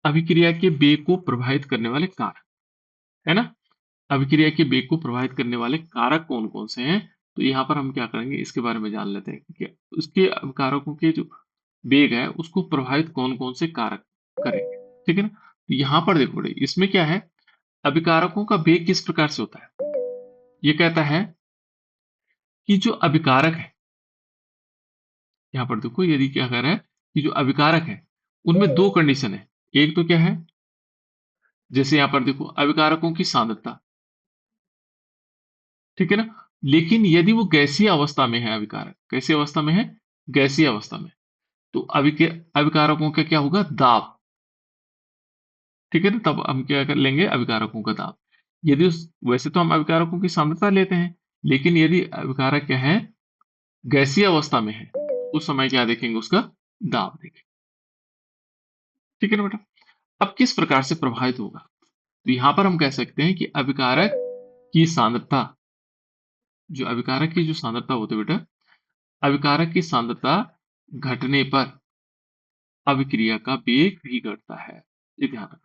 अभिक्रिया के वेग को प्रभावित करने वाले कारक, है ना? अभिक्रिया के वेग को प्रभावित करने वाले कारक कौन कौन से हैं? तो यहाँ पर हम क्या करेंगे, इसके बारे में जान लेते हैं कि उसके कारकों के जो वेग है उसको प्रभावित कौन कौन से कारक करेंगे। ठीक है ना? तो यहाँ पर देखो बेटे, इसमें क्या है, अभिकारकों का वेग किस प्रकार से होता है। ये कहता है कि जो अभिकारक है, यहाँ पर देखो, यदि क्या कह रहा है कि जो अभिकारक है उनमें दो कंडीशन है। एक तो क्या है, जैसे यहाँ पर देखो, अभिकारकों की सांद्रता, ठीक है ना? लेकिन यदि वो गैसीय अवस्था में है, अभिकारक कैसी अवस्था में है, गैसीय अवस्था में, तो अभिकारकों का क्या होगा, दाब। ठीक है ना? तब हम क्या कर लेंगे, अभिकारकों का दाब। यदि वैसे तो हम अभिकारकों की सांद्रता लेते हैं, लेकिन यदि अभिकारक क्या है, गैसीय अवस्था में है, उस समय क्या देखेंगे, उसका दाब देखेंगे। ठीक है ना बेटा? अब किस प्रकार से प्रभावित होगा, तो यहां पर हम कह सकते हैं कि अभिकारक की सांद्रता, जो अभिकारक की जो सांद्रता होती है बेटा, अभिकारक की सांद्रता घटने पर अभिक्रिया का वेग भी घटता है। ये ध्यान रखना।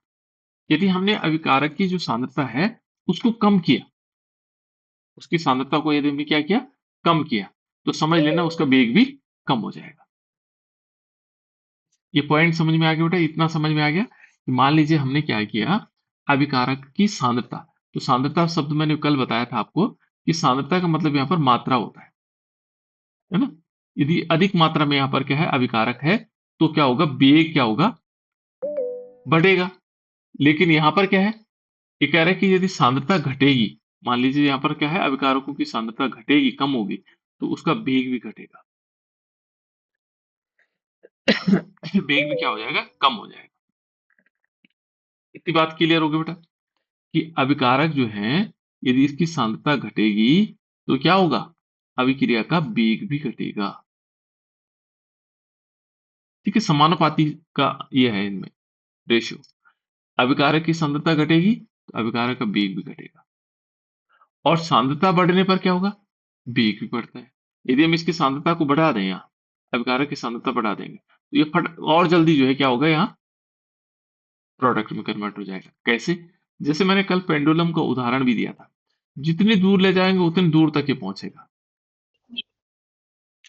यदि हमने अभिकारक की जो सांद्रता है उसको कम किया, उसकी सांद्रता को यदि हमने क्या किया, कम किया, तो समझ लेना उसका वेग भी कम हो जाएगा। ये पॉइंट समझ में आ गया बेटा? इतना समझ में आ गया कि मान लीजिए हमने क्या किया, अभिकारक की सांद्रता, तो सांद्रता शब्द मैंने कल बताया था आपको कि सांद्रता का मतलब यहाँ पर मात्रा होता है ना? यदि अधिक मात्रा में यहाँ पर क्या है, अभिकारक है, तो क्या होगा, वेग क्या होगा, बढ़ेगा। लेकिन यहाँ पर क्या है, ये कह रहा है कि यदि सांद्रता घटेगी, मान लीजिए यहाँ पर क्या है, अभिकारकों की सांद्रता घटेगी, कम होगी, तो उसका वेग भी घटेगा। वेग भी क्या हो जाएगा, कम हो जाएगा। इतनी बात क्लियर होगी बेटा कि अभिकारक जो है, यदि इसकी सांद्रता घटेगी तो क्या होगा, अभिक्रिया का वेग भी घटेगा। ठीक है, समानुपाती का ये है इनमें रेशियो। अभिकारक की सांद्रता घटेगी तो अभिकारक का वेग भी घटेगा, और सांद्रता बढ़ने पर क्या होगा, वेग भी बढ़ता है। यदि हम इसकी सांद्रता को बढ़ा दें, यहाँ अभिकारक की सांद्रता बढ़ा देंगे, तो ये फट और जल्दी जो है क्या होगा, यहाँ प्रोडक्ट में कन्वर्ट हो जाएगा। कैसे, जैसे मैंने कल पेंडुलम का उदाहरण भी दिया था, जितनी दूर ले जाएंगे उतनी दूर तक ये पहुंचेगा,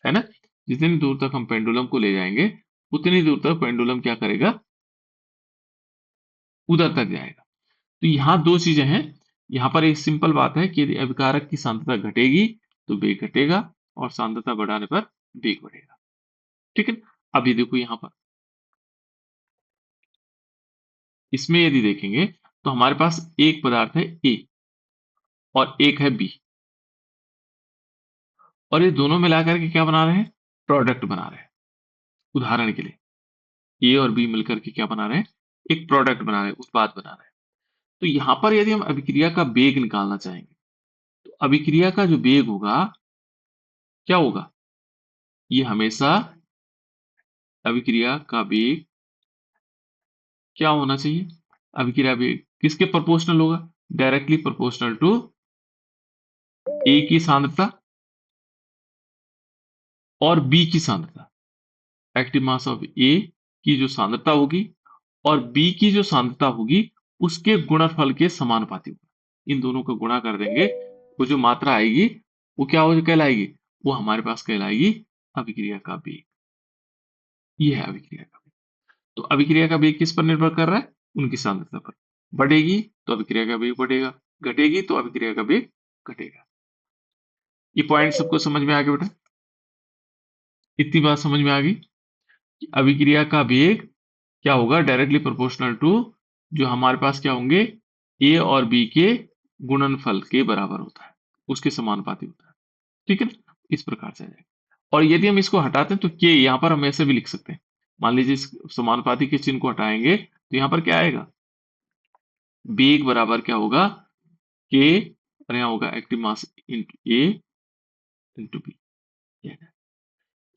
है ना? जितनी दूर तक हम पेंडुलम को ले जाएंगे उतनी दूर तक पेंडुलम क्या करेगा, उधर तक जाएगा। तो यहाँ दो चीजें हैं। यहाँ पर एक सिंपल बात है कि यदि अभिकारक की सांद्रता घटेगी तो वेग घटेगा, और सांद्रता बढ़ाने पर वेग बढ़ेगा। ठीक है, अभी देखो यहाँ पर इसमें यदि देखेंगे तो हमारे पास एक पदार्थ है ए और एक है बी, और ये दोनों मिलाकर के क्या बना रहे हैं, प्रोडक्ट बना रहे हैं। उदाहरण के लिए ए और बी मिलकर के क्या बना रहे हैं, एक प्रोडक्ट बना रहे हैं, उत्पाद बना रहे हैं। तो यहां पर यदि हम अभिक्रिया का वेग निकालना चाहेंगे, तो अभिक्रिया का जो वेग होगा, क्या होगा, ये हमेशा अभिक्रिया का वेग क्या होना चाहिए, अभिक्रिया वेग किसके प्रोपोर्शनल होगा, डायरेक्टली प्रोपोर्शनल टू ए की सांद्रता और बी की सांद्रता। एक्टिव मास ऑफ ए की जो सांद्रता होगी और बी की जो सांद्रता होगी, उसके गुणनफल के समानुपाती होगा। इन दोनों को गुणा कर देंगे, वो जो मात्रा आएगी वो क्या हो कहलाएगी, वो हमारे पास कहलाएगी अभिक्रिया का वेग। ये है अभिक्रिया का वेग। तो अभिक्रिया का वेग किस पर निर्भर कर रहा है, उनकी सांद्रता पर। बढ़ेगी तो अभिक्रिया का वेग बढ़ेगा, घटेगी तो अभिक्रिया का वेग घटेगा। ये पॉइंट सबको समझ में आ गया बेटा? इतनी बात समझ में आ गई कि अभिक्रिया का वेग क्या होगा, डायरेक्टली प्रोपोर्शनल टू जो हमारे पास क्या होंगे, ए और बी के गुणनफल के बराबर होता है, उसके समानुपाती होता है। ठीक है ना? इस प्रकार से आ जाएगा। और यदि हम इसको हटाते हैं तो के यहाँ पर हम ऐसे भी लिख सकते हैं। मान लीजिए इस समानुपाती के चिन्ह को हटाएंगे तो यहाँ पर क्या आएगा, वेग बराबर क्या होगा, के, और यहाँ होगा एक्टिव मास इंटू ए इंटू बी।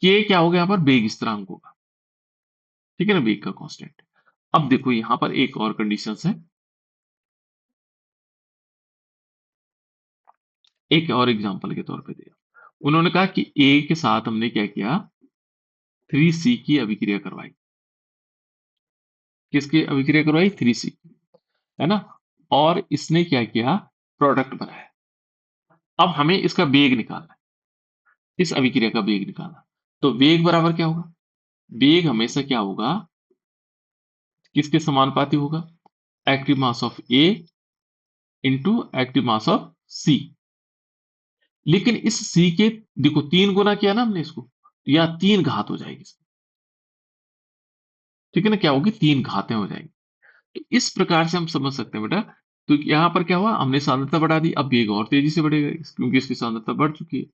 के क्या होगा, यहाँ पर वेग स्थिरांक होगा। ठीक है ना, वेग का कांस्टेंट। अब देखो यहाँ पर एक और कंडीशन है, एक और एग्जांपल के तौर पे दिया। उन्होंने कहा कि ए के साथ हमने क्या किया, 3C की अभिक्रिया करवाई। किसकी अभिक्रिया करवाई? 3C, है ना? और इसने क्या किया? प्रोडक्ट बनाया। अब हमें इसका वेग निकालना है, इस अभिक्रिया का वेग निकालना। तो वेग बराबर क्या होगा? वेग हमेशा क्या होगा? किसके समानुपाती होगा? Active mass of A into active mass of C. लेकिन इस सी के देखो 3 गुना किया ना हमने इसको, तो यहाँ 3 घात हो जाएगी इसकी। ठीक है ना? क्या होगी? 3 घातें हो जाएंगी। तो इस प्रकार से हम समझ सकते हैं बेटा। तो यहाँ पर क्या हुआ? हमने सांद्रता बढ़ा दी, अब वेग और तेजी से बढ़ेगा क्योंकि इसकी सांद्रता बढ़ चुकी है।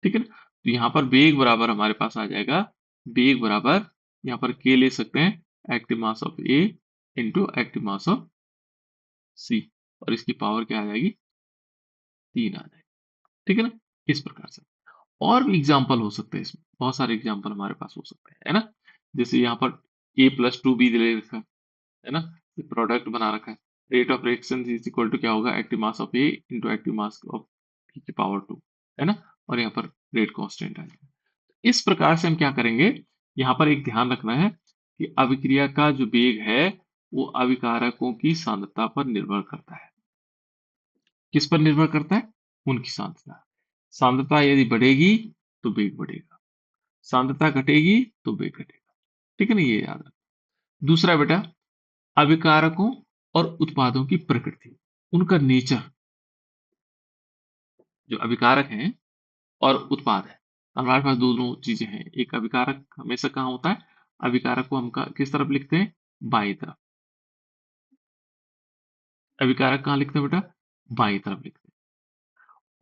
ठीक है ना? तो यहाँ पर वेग बराबर हमारे पास आ जाएगा, वेग बराबर यहाँ पर के ले सकते हैं active mass of A into active mass of C, और इसकी पावर क्या आ जाएगी? 3 आ जाएगी। ठीक है ना? इस प्रकार से और भी एग्जाम्पल हो सकते हैं, इसमें बहुत सारे एग्जाम्पल हमारे पास हो सकते हैं, है ना? जैसे यहाँ पर a+2b ले रखा है ना? ये प्रोडक्ट बना रखा है। Rate of reaction is equal to क्या होगा? Active mass of A into active mass of B की पावर 2, है ना? और यहाँ पर रेट कांस्टेंट आएगा। इस प्रकार से हम क्या करेंगे? यहाँ पर एक ध्यान रखना है कि अभिक्रिया का जो वेग है वो अभिकारकों की सांद्रता पर निर्भर करता है। किस पर निर्भर करता है? उनकी सांद्रता। सांद्रता यदि बढ़ेगी तो वेग बढ़ेगा, सांद्रता घटेगी तो वेग घटेगा। ठीक है ना? ये याद रखना। दूसरा बेटा, अभिकारकों और उत्पादों की प्रकृति, उनका नेचर। जो अभिकारक हैं और उत्पाद है, हमारे पास दोनों चीजें हैं। एक अभिकारक हमेशा कहाँ होता है? अभिकारक को हम किस तरफ लिखते हैं? बाई तरफ। अभिकारक कहाँ लिखते हैं बेटा? बाई तरफ लिखते हैं।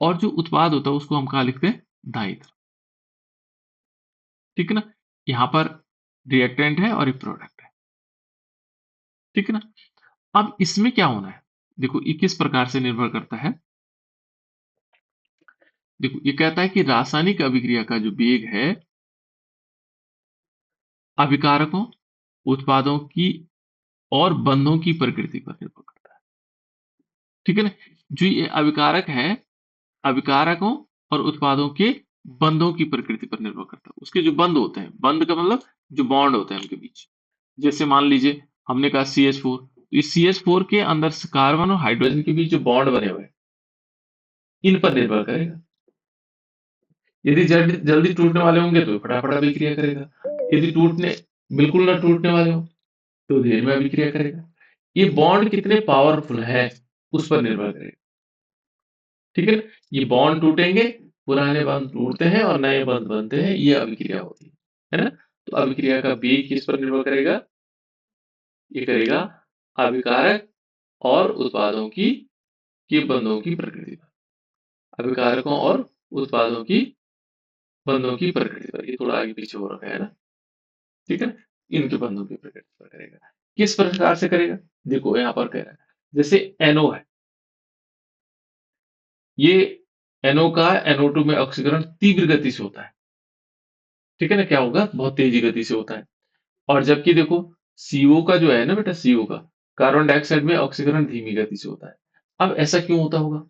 और जो उत्पाद होता है उसको हम कहाँ लिखते हैं? दाई तरफ। ठीक है ना? यहाँ पर रिएक्टेंट है और एक प्रोडक्ट है। ठीक है ना? अब इसमें क्या होना है? देखो ये किस प्रकार से निर्भर करता है। देखो ये कहता है कि रासायनिक अभिक्रिया का जो वेग है अभिकारकों, उत्पादों की और बंधों की प्रकृति पर निर्भर करता है। ठीक है ना? जो ये अभिकारक है, अभिकारकों और उत्पादों के बंधों की प्रकृति पर निर्भर करता है। उसके जो बंध होते हैं, बंध का मतलब जो बॉन्ड होते हैं उनके बीच। जैसे मान लीजिए हमने कहा CH4, तो इस CH4 के अंदर कार्बन और हाइड्रोजन के बीच जो बॉन्ड बने हुए हैं इन पर निर्भर करेगा। यदि जल्दी जल्दी टूटने वाले होंगे तो फटाफट अभिक्रिया करेगा, यदि टूटने बिल्कुल ना टूटने वाले हो तो देर में अभिक्रिया करेगा। ये बॉन्ड कितने पावरफुल है उस पर निर्भर करेगा। ठीक है ना? ये बॉन्ड टूटेंगे, पुराने बंध टूटते हैं और नए बंध बनते हैं, ये अभिक्रिया होती है ना? तो अभिक्रिया का वेग किस पर निर्भर करेगा? ये करेगा अभिकारक और उत्पादों की के बंधों की प्रकृति पर। अभिकारकों और उत्पादों की बंधों की प्रकृति पर। ये थोड़ा आगे पीछे हो रखा है ना? ठीक है ना? इनके बंधों की प्रकृति पर करेगा। किस प्रकार से करेगा? देखो यहाँ पर कह रहा है, जैसे NO है, ये NO का NO2 में ऑक्सीकरण तीव्र गति से होता है। ठीक है ना? क्या होगा? बहुत तेजी गति से होता है। और जबकि देखो CO का जो है ना बेटा, CO का कार्बन डाइऑक्साइड में ऑक्सीकरण धीमी गति से होता है। अब ऐसा क्यों होता होगा?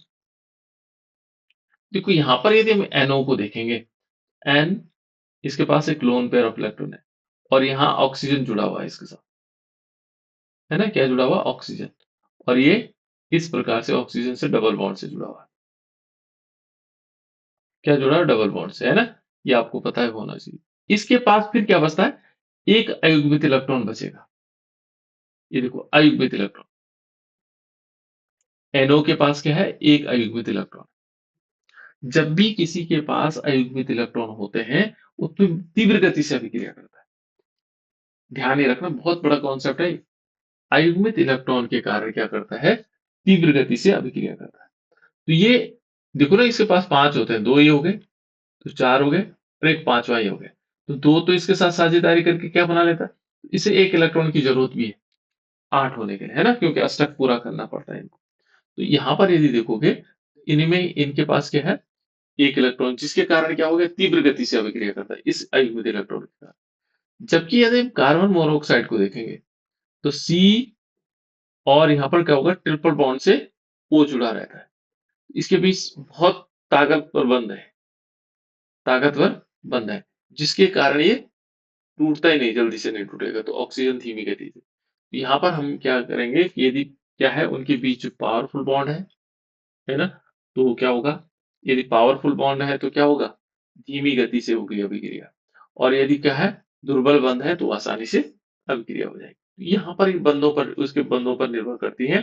देखो यहाँ पर यदि हम NO को देखेंगे, N इसके पास एक लोन पेयर ऑफ इलेक्ट्रॉन है और यहाँ ऑक्सीजन जुड़ा हुआ है इसके साथ, है ना? क्या जुड़ा हुआ? ऑक्सीजन। और ये इस प्रकार से ऑक्सीजन से डबल बॉन्ड से जुड़ा हुआ है। क्या जुड़ा है? डबल बॉन्ड से, है ना? ये आपको पता है होना चाहिए। इसके पास फिर क्या बचता है? एक अयुग्मित इलेक्ट्रॉन बचेगा। ये देखो अयुग्मित इलेक्ट्रॉन, NO के पास क्या है? एक अयुग्मित इलेक्ट्रॉन। जब भी किसी के पास अयुग्मित इलेक्ट्रॉन होते हैं वो तीव्र गति से अभिक्रिया करता है। ध्यान ये रखना, बहुत बड़ा कॉन्सेप्ट है। अयुग्मित इलेक्ट्रॉन के कारण क्या करता है? तीव्र गति से अभिक्रिया करता है। तो ये देखो ना, इसके पास 5 होते हैं, 2 ये हो गए तो 4 हो गए और एक पांचवा ये हो गया। तो 2 तो इसके साथ साझेदारी करके क्या बना लेता है? इसे 1 इलेक्ट्रॉन की जरूरत भी है 8 होने के लिए, है ना? क्योंकि अष्टक पूरा करना पड़ता है इनको। तो यहाँ पर यदि देखोगे इनमें इनके पास क्या है? 1 इलेक्ट्रॉन, जिसके कारण क्या हो गया? तीव्र गति से अभिक्रिया करता है इस अयुग्मित इलेक्ट्रॉन के कारण। जबकि यदि हम कार्बन मोनोऑक्साइड को देखेंगे तो C और यहाँ पर क्या होगा? ट्रिपल बॉन्ड से O जुड़ा रहता है। इसके बीच बहुत ताकतवर बंध है, जिसके कारण ये टूटता ही नहीं, जल्दी से नहीं टूटेगा। तो ऑक्सीजन धीमी गति से यहाँ पर हम क्या करेंगे कि यदि क्या है उनके बीच पावरफुल बॉन्ड है ना? तो क्या होगा? यदि पावरफुल बॉन्ड है तो क्या होगा? धीमी गति से होगी अभिक्रिया। और यदि क्या है? दुर्बल बंध है तो आसानी से अभिक्रिया हो जाएगी। यहाँ पर इन बंधों पर उसके बंधों पर निर्भर करती है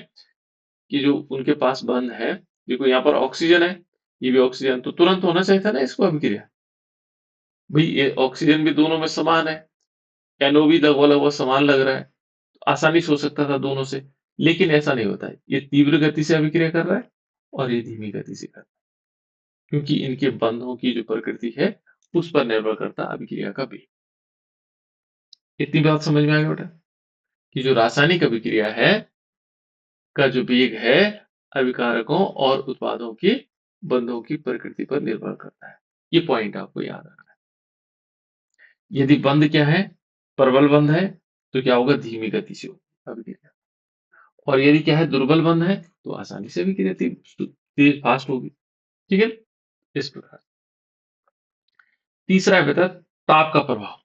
कि जो उनके पास बंध है, देखो यहाँ पर ऑक्सीजन है, ये भी ऑक्सीजन, तो तुरंत होना चाहिए था ना इसको अभिक्रिया। भई ये ऑक्सीजन भी दोनों में समान है, NO भी लगभग-लगभग समान लग रहा है, तो आसानी से हो सकता था दोनों से, लेकिन ऐसा नहीं होता है। ये तीव्र गति से अभिक्रिया कर रहा है और ये धीमी गति से कर रहा है, क्योंकि इनके बंधों की जो प्रकृति है, उस पर निर्भर करता है अभिक्रिया का वेग। इतनी बात समझ में आ गई बेटा? कि जो रासायनिक अभिक्रिया है, का जो वेग है, अभिकारकों और उत्पादों के बंधों की प्रकृति पर निर्भर करता है। ये पॉइंट आपको याद रखना है। यदि बंध क्या है? प्रबल बंध है, तो क्या होगा? धीमी गति से होगी अभिक्रिया। और यदि क्या है? दुर्बल बंध है, तो आसानी से अभिक्रिया तेज फास्ट होगी। ठीक है? इस प्रकार। तीसरा है बेटा ताप का प्रभाव।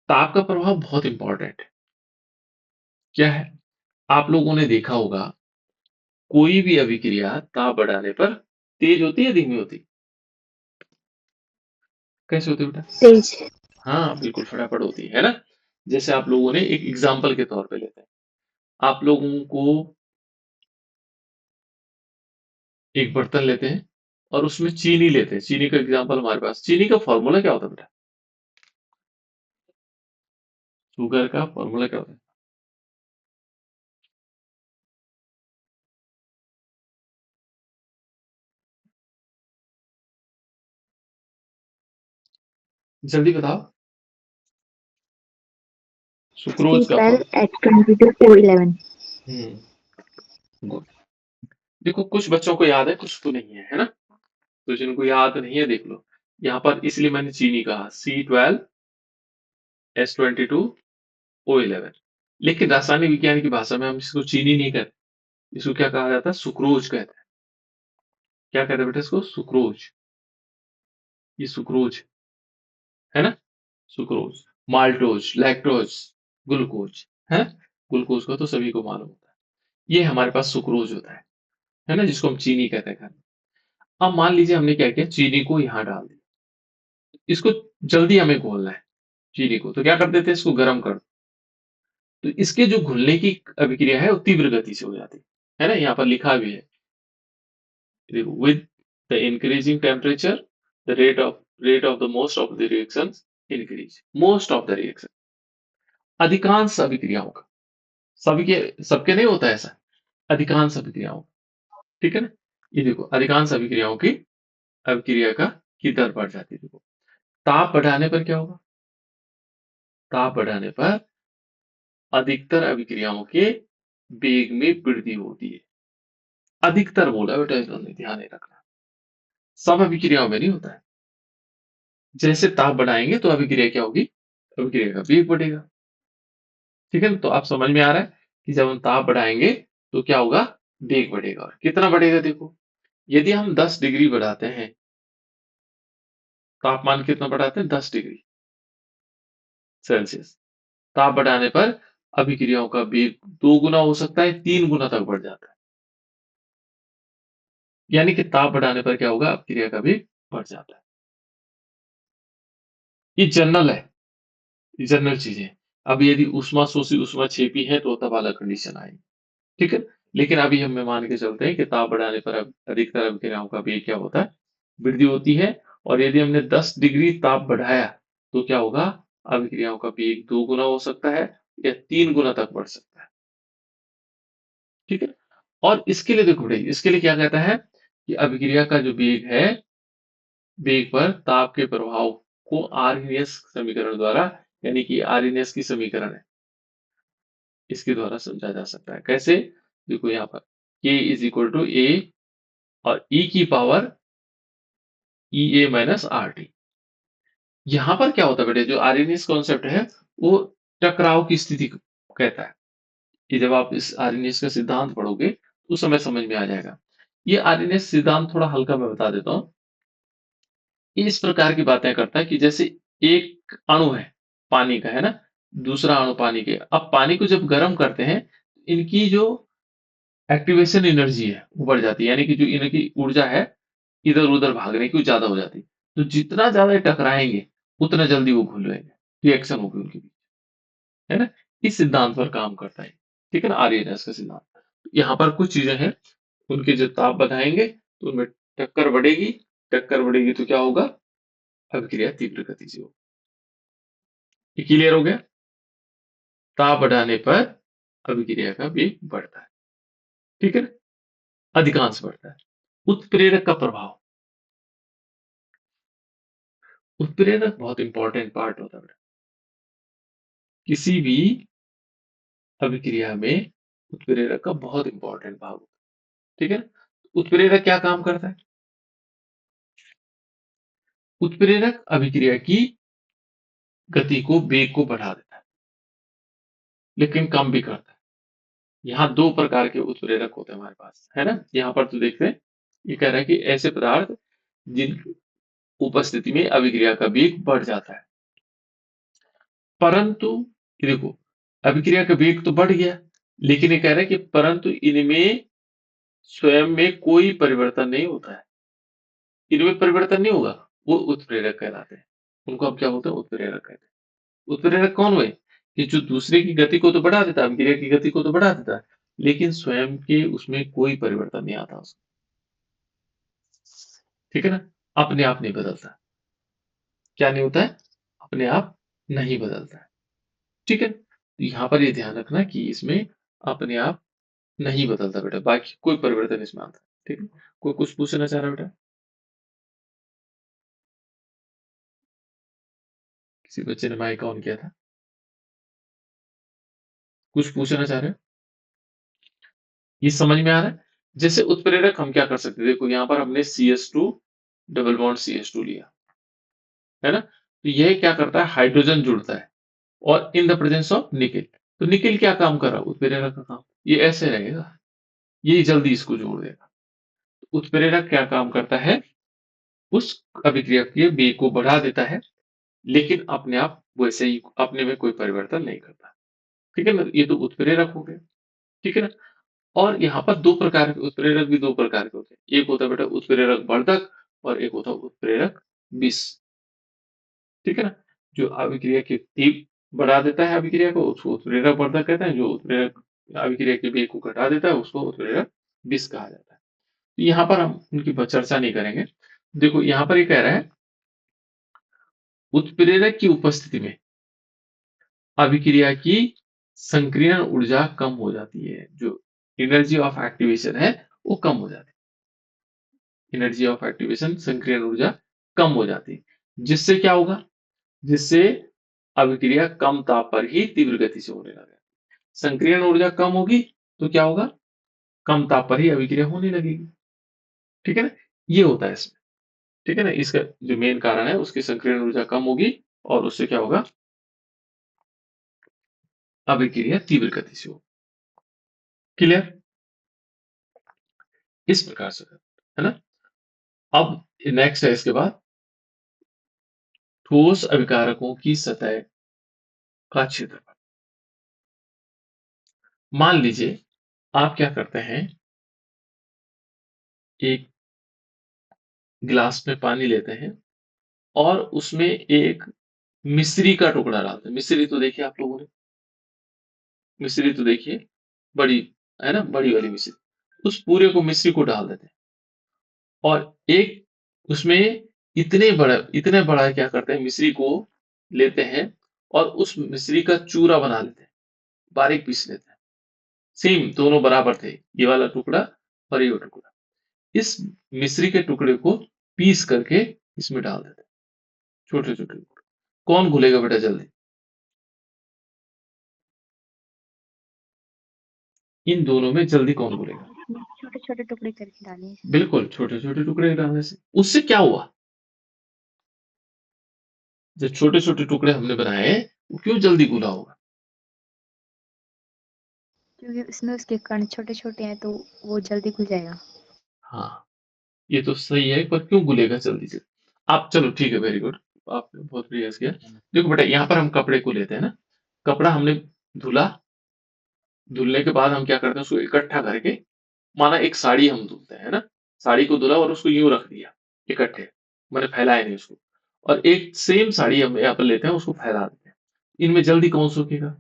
ताप का प्रभाव बहुत इंपॉर्टेंट है। क्या है? आप लोगों ने देखा होगा, कोई भी अभिक्रिया ताप बढ़ाने पर तेज होती है, धीमी होती है? कैसे होती है बेटा? तेज। हाँ, बिल्कुल फटाफट होती है ना? जैसे आप लोगों ने एक एग्जाम्पल के तौर पे लेते हैं। आप लोगों को एक बर्तन लेते हैं और उसमें चीनी लेते हैं। चीनी का एग्जाम्पल हमारे पास। चीनी का फॉर्मूला क्या होता है बेटा? शुगर का फॉर्मूला क्या होता है? जल्दी बताओ। सुक्रोज का C12 formula. at 22O11। Good. देखो कुछ बच्चों को याद है, कुछ को नहीं है, है ना? तो जिनको याद नहीं है देख लो। यहाँ पर इसलिए मैंने चीनी कहा C12H22O11। लेकिन रासायनिक विज्ञान की भाषा में हम इसको चीनी नहीं कहते, इसको क्या कहा जाता है? सुक्रोज कहते हैं। क्या कहते हैं बेटा इसको? सुक्रोज। ये सुक्रोज है ना? सुक्रोज, माल्टोज, लैक्टोज, ग्लूकोज है। ग्लूकोज का तो सभी को मालूम होता है। ये हमारे पास सुक्रोज होता है ना? जिसको हम चीनी कहते हैं खाने। अब मान लीजिए हमने क्या किया, चीनी को यहाँ डाल दिया। इसको जल्दी हमें घोलना है चीनी को, तो क्या कर देते हैं? इसको गर्म कर। तो इसके जो घुलने की अभिक्रिया है वो तीव्र गति से हो जाती है ना? यहाँ पर लिखा भी है, with the increasing temperature the rate of the most of the reactions increase, most of the reaction, अधिकांश अभिक्रियाओं का, सभी के सबके नहीं होता ऐसा, अधिकांश अभिक्रियाओं का। ठीक है ना? ये देखो अधिकांश अभिक्रियाओं की अभिक्रिया का की दर बढ़ जाती है। देखो ताप बढ़ाने पर क्या होगा? ताप बढ़ाने पर अधिकतर अभिक्रियाओं के वेग में वृद्धि होती है। अधिकतर बोला बेटा, इन्होंने ध्यान नहीं रखना, सब अभिक्रियाओं में नहीं होता है। जैसे ताप बढ़ाएंगे तो अभिक्रिया क्या होगी? अभिक्रिया का वेग बढ़ेगा। ठीक है ना? तो आप समझ में आ रहा है कि जब हम ताप बढ़ाएंगे तो क्या होगा? वेग बढ़ेगा। और कितना बढ़ेगा? देखो यदि हम 10 डिग्री बढ़ाते हैं, तापमान कितना बढ़ाते हैं? 10 डिग्री सेल्सियस। ताप बढ़ाने पर अभिक्रियाओं का वेग 2 गुना हो सकता है, 3 गुना तक बढ़ जाता है। यानी कि ताप बढ़ाने पर क्या होगा? अभिक्रिया का वेग बढ़ जाता है। ये जनरल है, ये जनरल चीजें। अब यदि ऊष्मा शोषी ऊष्मा छेपी है तो तब अलग कंडीशन आएगी। ठीक है? लेकिन अभी हम मान के चलते हैं कि ताप बढ़ाने पर अधिकतर अभिक्रियाओं का वेग क्या होता है? वृद्धि होती है। और यदि हमने 10 डिग्री ताप बढ़ाया तो क्या होगा? अभिक्रियाओं का वेग 2 गुना हो सकता है या 3 गुना तक बढ़ सकता है। ठीक है? और इसके लिए देखो भाई, इसके लिए क्या कहता है कि अभिक्रिया का जो वेग है, वेग पर ताप के प्रभाव को आर्हेनियस समीकरण द्वारा, यानी कि आर्हेनियस की समीकरण है, इसके द्वारा समझा जा सकता है। कैसे? देखो यहाँ पर K इज इक्वल टू ए और ई की पावर ई ए माइनस आर टी। यहां पर क्या होता है बेटे? जो आर्हेनियस कॉन्सेप्ट है वो टकराव की स्थिति को कहता है। कि जब आप इस आर्हेनियस का सिद्धांत पढ़ोगे तो उस समय समझ में आ जाएगा। ये आर्हेनियस सिद्धांत थोड़ा हल्का मैं बता देता हूँ। ये इस प्रकार की बातें करता है कि जैसे एक अणु है पानी का, है ना? दूसरा अणु पानी के। अब पानी को जब गर्म करते हैं, इनकी जो एक्टिवेशन एनर्जी है वो बढ़ जाती है, यानी कि जो इनकी ऊर्जा है इधर उधर भागने की वो ज्यादा हो जाती है। तो जितना ज्यादा ये टकराएंगे उतना जल्दी वो घुलेंगे, रिएक्शन होगी उनके बीच, है ना। इस सिद्धांत पर काम करता है, ठीक है ना, आर्यभट्ट का सिद्धांत। यहाँ पर कुछ चीजें हैं, उनके जो ताप बढ़ाएंगे तो उनमें टक्कर बढ़ेगी, टक्कर बढ़ेगी तो क्या होगा, अभिक्रिया तीव्र गति से होगी। ये क्लियर हो गया। ताप बढ़ाने पर अभिक्रिया का वेग बढ़ता है, ठीक है ना, अधिकांश बढ़ता है। उत्प्रेरक का प्रभाव, उत्प्रेरक बहुत इंपॉर्टेंट पार्ट होता है किसी भी अभिक्रिया में। उत्प्रेरक का बहुत इंपॉर्टेंट भाग होता है, ठीक है ना। उत्प्रेरक क्या काम करता है, उत्प्रेरक अभिक्रिया की गति को, वेग को बढ़ा देता है, लेकिन कम भी करता है। यहाँ दो प्रकार के उत्प्रेरक होते हैं हमारे पास, है ना। यहाँ पर तो देखते हैं, ये कह रहा है कि ऐसे पदार्थ जिन उपस्थिति में अभिक्रिया का वेग बढ़ जाता है, परंतु ये देखो, अभिक्रिया का वेग तो बढ़ गया, लेकिन ये कह रहा है कि परंतु इनमें स्वयं में कोई परिवर्तन नहीं होता है, इनमें परिवर्तन नहीं होगा, वो उत्प्रेरक कहलाते हैं। उनको हम क्या बोलते हैं, उत्प्रेरक कहते हैं। उत्प्रेरक कौन हुए, कि जो दूसरे की गति को तो बढ़ा देता है, अभिक्रिया की गति को तो बढ़ा देता है, लेकिन स्वयं के उसमें कोई परिवर्तन नहीं आता उसमें, ठीक है ना, अपने आप नहीं बदलता। क्या नहीं होता है, अपने आप नहीं बदलता है, ठीक है। तो यहाँ पर ये ध्यान रखना कि इसमें अपने आप नहीं बदलता बेटा, बाकी कोई परिवर्तन इसमें आता है, ठीक है। कोई कुछ पूछना चाह रहा है बेटा, किसी बच्चे ने माइक ऑन किया था, कुछ पूछना चाह रहे हो, ये समझ में आ रहा है। जैसे उत्प्रेरक हम क्या कर सकते हैं, देखो यहाँ पर हमने CH2 डबल बॉन्ड CH2 लिया, है ना। तो यह क्या करता है, हाइड्रोजन जुड़ता है, और in the presence of nickel. तो निकेल क्या काम कर रहा है, उत्प्रेरक का काम, ये ऐसे रहेगा, ये जल्दी इसको जोड़ देगा। तो उत्प्रेरक क्या काम करता है, उस अभिक्रिया के वेग को बढ़ा देता है, लेकिन अपने आप वैसे ही अपने में कोई परिवर्तन नहीं करता, ठीक है ना। ये तो उत्प्रेरक हो गए, ठीक है ना। और यहाँ पर दो प्रकार के उत्प्रेरक भी, दो प्रकार के होते हैं, एक होता है बेटा उत्प्रेरक वर्धक, और एक होता है उत्प्रेरक विष, ठीक है ना। जो अभिक्रिया की तीव्र बढ़ा देता है अभिक्रिया को, उसको उत्प्रेरक वर्धक कहते हैं। जो उत्प्रेरक अभिक्रिया के वेग को घटा देता है उसको उत्प्रेरक विष कहा जाता है। तो यहाँ पर हम उनकी चर्चा नहीं करेंगे। देखो यहाँ पर ये कह रहा है, उत्प्रेरक की उपस्थिति में अभिक्रिया की संक्रियण ऊर्जा कम हो जाती है, जो एनर्जी ऑफ एक्टिवेशन है वो कम हो जाती है, एनर्जी ऑफ एक्टिवेशन संक्रियण ऊर्जा कम हो जाती है। जिससे क्या होगा, जिससे अभिक्रिया कम ताप पर ही तीव्र गति से होने लगेगी। संक्रियण ऊर्जा कम होगी तो क्या होगा, कम ताप पर ही अभिक्रिया होने लगेगी, ठीक है ना। ये होता है इसमें, ठीक है ना। इसका जो मेन कारण है, उसकी संक्रियण ऊर्जा कम होगी, और उससे क्या होगा, अभिक्रिया तीव्र गति से होगी। क्लियर, इस प्रकार से, है ना। अब नेक्स्ट है इसके बाद, ठोस अभिकारकों की सतह का क्षेत्रफल। मान लीजिए आप क्या करते हैं, एक गिलास में पानी लेते हैं और उसमें एक मिश्री का टुकड़ा डालते हैं। मिश्री तो देखिए आप लोगों ने, मिश्री तो देखिए, बड़ी, है ना, बड़ी वाली मिश्री। उस पूरे को, मिश्री को डाल देते हैं, और एक उसमें इतने बड़ा क्या करते हैं, मिश्री को लेते हैं और उस मिश्री का चूरा बना लेते हैं, बारीक पीस लेते हैं। सेम दोनों बराबर थे, ये वाला टुकड़ा और ये वाला टुकड़ा। इस मिश्री के टुकड़े को पीस करके इसमें डाल देते हैं, छोटे छोटे टुकड़े। कौन घुलेगा बेटा जल्दी, इन दोनों में जल्दी कौन घुलेगा, छोटे छोटे टुकड़े करके डालिए। बिल्कुल छोटे छोटे टुकड़े डालने से। उससे क्या हुआ, जो छोटे छोटे टुकड़े हमने बनाए वो क्यों जल्दी घुला होगा, क्योंकि इसमें उसके कण छोटे छोटे हैं, तो वो जल्दी घुल जाएगा। हाँ, ये तो सही है, पर क्यों घुलेगा जल्दी से। आप चलो ठीक है, वेरी गुड, आपने बहुत प्रयास किया। देखो बेटा यहाँ पर हम कपड़े को लेते हैं ना, कपड़ा हमने धुला, धुलने के बाद हम क्या करते हैं उसको इकट्ठा करके, माना एक साड़ी हम धुलते हैं, है ना? साड़ी को धुला और उसको यूं रख दिया इकट्ठे, मैंने फैलाया नहीं उसको। और एक सेम साड़ी हम यहाँ पर लेते हैं, उसको फैला देते हैं। इनमें जल्दी कौन सूखेगा?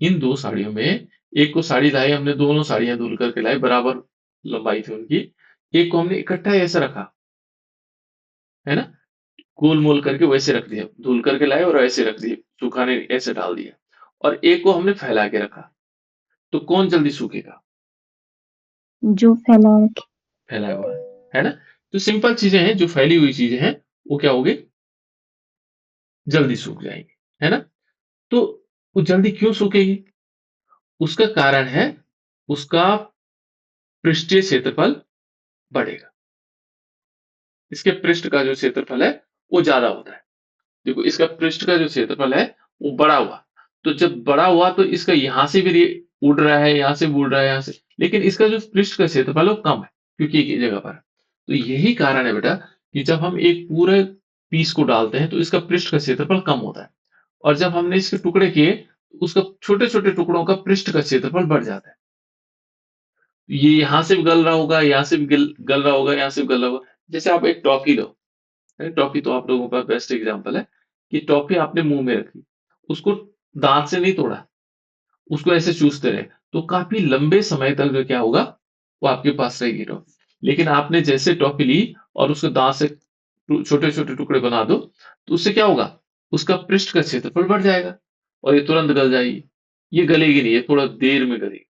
इन दो साड़ियों में, एक को साड़ी लाई हमने, दोनों साड़ियां धुल करके लाई, बराबर लंबाई थी उनकी। एक को हमने इकट्ठा ऐसे रखा, है ना? गोल मोल करके वैसे रख दिया, धुल करके लाए और ऐसे रख दिए, सुखाने ऐसे डाल दिया। और एक को हमने फैला के रखा, तो कौन जल्दी सूखेगा? जो फैला रखे। फैला हुआ है ना? तो सिंपल चीजें हैं, जो फैली हुई चीजें हैं वो क्या होगी? जल्दी सूख जाएंगी, है ना? तो वो जल्दी क्यों सूखेगी? उसका कारण है, उसका पृष्ठीय क्षेत्रफल बढ़ेगा। इसके पृष्ठ का जो क्षेत्रफल है वो ज्यादा होता है। देखो, इसका पृष्ठ का जो क्षेत्रफल है वो बड़ा हुआ, तो जब बड़ा हुआ तो इसका यहां से भी उड़ रहा है, यहां से भी उड़ रहा है, यहां से, लेकिन इसका जो पृष्ठ का क्षेत्रफल है वो कम है, क्योंकि एक ही जगह पर है। तो यही कारण है बेटा कि जब हम एक पूरे पीस को डालते हैं तो इसका पृष्ठ का क्षेत्रफल कम होता है, और जब हमने इसके टुकड़े किए तो उसका छोटे छोटे टुकड़ों का पृष्ठ का क्षेत्रफल बढ़ जाता है। ये यहां से भी गल रहा होगा, यहां से भी गल रहा होगा, यहां से भी गल रहा होगा। जैसे आप एक टॉफी लो, टॉफी तो आप लोगों का बेस्ट एग्जांपल है, कि टॉफी आपने मुंह में रखी, उसको दांत से नहीं तोड़ा, उसको ऐसे चूसते रहे, तो काफी लंबे समय तक जो क्या होगा, वो आपके पास रहेगी टॉफी। लेकिन आपने जैसे टॉफी ली और उसको दांत से छोटे छोटे टुकड़े बना दो, तो उससे क्या होगा? उसका पृष्ठ का क्षेत्रफल बढ़ जाएगा और ये तुरंत गल जाएगी। ये गलेगी नहीं, ये थोड़ा देर में गलेगी,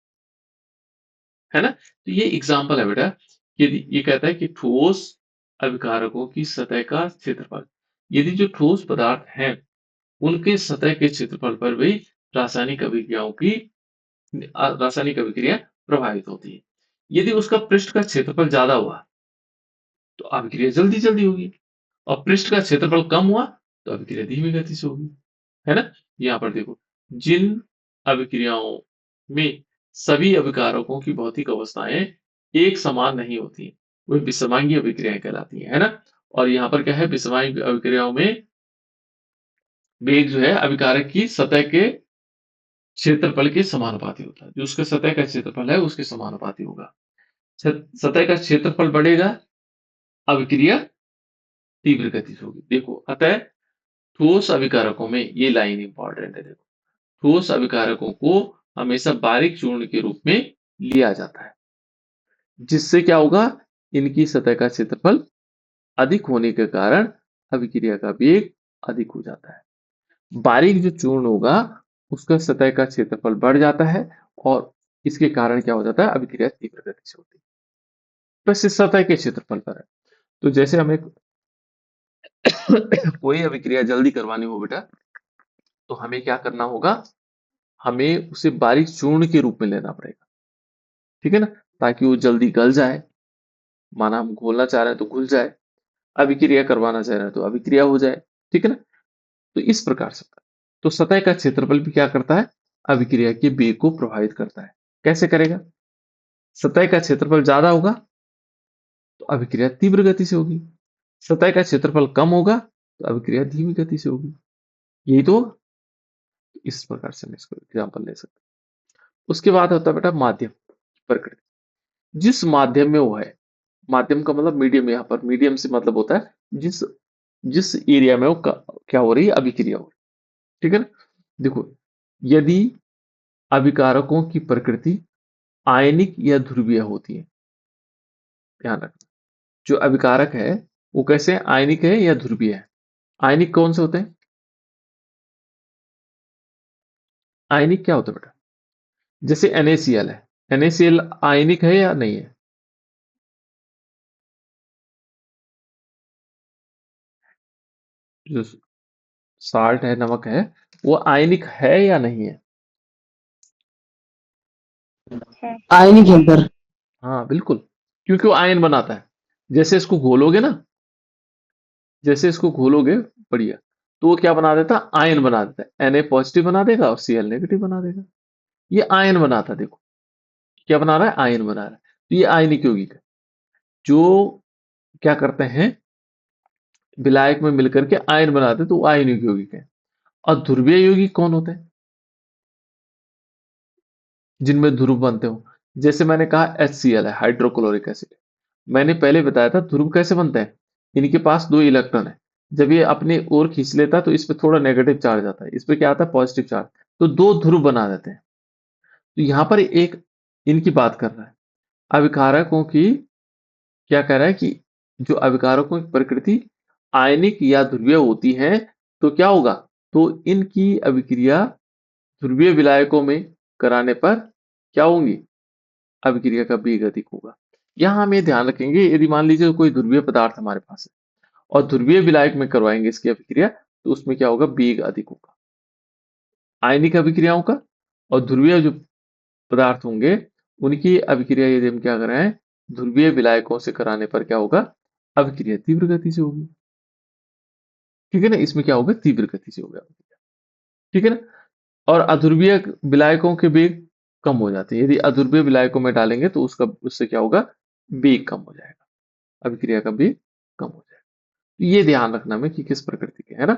है ना? तो ये एग्जाम्पल है बेटा, ये कहता है कि ठोस अभिकारकों की सतह का क्षेत्रफल, यदि जो ठोस पदार्थ हैं उनके सतह के क्षेत्रफल पर भी रासायनिक अभिक्रियाओं की रासायनिक अभिक्रिया प्रभावित होती है। यदि उसका पृष्ठ का क्षेत्रफल ज्यादा हुआ तो अभिक्रिया जल्दी जल्दी होगी, और पृष्ठ का क्षेत्रफल कम हुआ तो अभिक्रिया धीमी गति से होगी, है ना? यहाँ पर देखो, जिन अभिक्रियाओं में सभी अभिकारकों की भौतिक अवस्थाएं एक समान नहीं होती, वे विषमांगी अभिक्रियाएं कहलाती हैं, है ना? और यहाँ पर क्या है, विषमांगी अभिक्रियाओं में वेग जो है अभिकारक की सतह के क्षेत्रफल के समानुपाती होता है। जो उसका सतह का क्षेत्रफल है उसके समानुपाती होगा। सतह का क्षेत्रफल बढ़ेगा, अभिक्रिया तीव्र गति से होगी। देखो, अतः ठोस अभिकारकों में ये लाइन इंपॉर्टेंट है। देखो, ठोस अभिकारकों को हमेशा बारीक चूर्ण के रूप में लिया जाता है, जिससे क्या होगा, इनकी सतह का क्षेत्रफल अधिक होने के कारण अभिक्रिया का वेग अधिक हो जाता है। बारीक जो चूर्ण होगा उसका सतह का क्षेत्रफल बढ़ जाता है, और इसके कारण क्या हो जाता है, अभिक्रिया तीव्र गति से होती है। बस इस सतह के क्षेत्रफल पर है। तो जैसे हमें कोई अभिक्रिया जल्दी करवानी हो बेटा, तो हमें क्या करना होगा, हमें उसे बारीक चूर्ण के रूप में लेना पड़ेगा, ठीक है ना? ताकि वो जल्दी गल जाए, माना हम घोलना चाह रहे हैं तो घुल जाए, अभिक्रिया करवाना चाह रहे हैं तो अभिक्रिया हो जाए, ठीक है ना? तो इस प्रकार से, तो सतह का क्षेत्रफल भी क्या करता है, अभिक्रिया के वेग को प्रभावित करता है। कैसे करेगा? सतह का क्षेत्रफल ज्यादा होगा तो अभिक्रिया तीव्र गति से होगी, सतह का क्षेत्रफल कम होगा तो अभिक्रिया धीमी गति से होगी। यही तो, इस प्रकार से हम इसको एग्जाम्पल ले सकते हैं। उसके बाद होता है बेटा माध्यम प्रकृति। जिस माध्यम में वो है, माध्यम का मतलब मीडियम, यहाँ पर मीडियम से मतलब होता है जिस जिस एरिया में वो क्या हो रही है, अभिक्रिया हो रही है, ठीक है ना? देखो, यदि अभिकारकों की प्रकृति आयनिक या ध्रुवीय होती है, ध्यान रखना, जो अभिकारक है वो कैसे है, आयनिक है या ध्रुवीय है? आयनिक कौन से होते हैं? आयनिक क्या होता है बेटा? जैसे NaCl है, NaCl आयनिक है या नहीं है? जो साल्ट है, नमक है, वो आयनिक है या नहीं है? है। आयनिक है सर। हाँ बिल्कुल, क्योंकि वो आयन बनाता है। जैसे इसको घोलोगे ना, जैसे इसको घोलोगे, बढ़िया, तो वो क्या बना देता है, आयन बना देता है। Na पॉजिटिव बना देगा और Cl नेगेटिव बना देगा। ये आयन बनाता है। देखो, क्या बना रहा है, आयन बना रहा है। तो ये आयनिक यौगिक है, जो क्या करते हैं, विलायक में मिलकर के आयन बनाते हैं, तो वो आयनिक यौगिक है। और ध्रुवीय यौगिक कौन होते हैं? जिनमें ध्रुव बनते हो। जैसे मैंने कहा HCl है, हाइड्रोक्लोरिक एसिड। मैंने पहले बताया था ध्रुव कैसे बनते हैं। इनके पास 2 इलेक्ट्रॉन है। जब ये अपनी ओर खींच लेता है तो इस पे थोड़ा नेगेटिव चार्ज आता है, इस पे क्या आता है, पॉजिटिव चार्ज। तो 2 ध्रुव बना देते हैं। तो यहाँ पर एक इनकी बात कर रहा है। अभिकारकों की क्या कह रहा है कि जो अभिकारकों की प्रकृति आयनिक या ध्रुवीय होती है, तो क्या होगा, तो इनकी अभिक्रिया ध्रुवीय विलायकों में कराने पर क्या होंगी, अभिक्रिया का वेग अधिक होगा। यहाँ हम ये ध्यान रखेंगे, यदि मान लीजिए कोई ध्रुवीय पदार्थ हमारे पास है और ध्रुवीय विलायक में करवाएंगे इसकी अभिक्रिया, तो उसमें क्या होगा, वेग अधिक होगा आयनिक अभिक्रियाओं का। और ध्रुवीय जो पदार्थ होंगे उनकी अभिक्रिया यदि हम क्या कर रहे हैं, ध्रुवीय विलायकों से कराने पर क्या होगा, अभिक्रिया तीव्र गति से होगी। ठीक है ना, इसमें क्या होगा, तीव्र गति से होगा अभिक्रिया। ठीक है ना। और अध्रुवीय विलायकों के वेग कम हो जाते हैं। यदि अध्रुवीय विलायकों में डालेंगे तो उसका उससे क्या होगा, वेग कम हो जाएगा, अभिक्रिया का वेग कम हो जाएगा। ये ध्यान रखना में कि किस प्रकृति के है ना,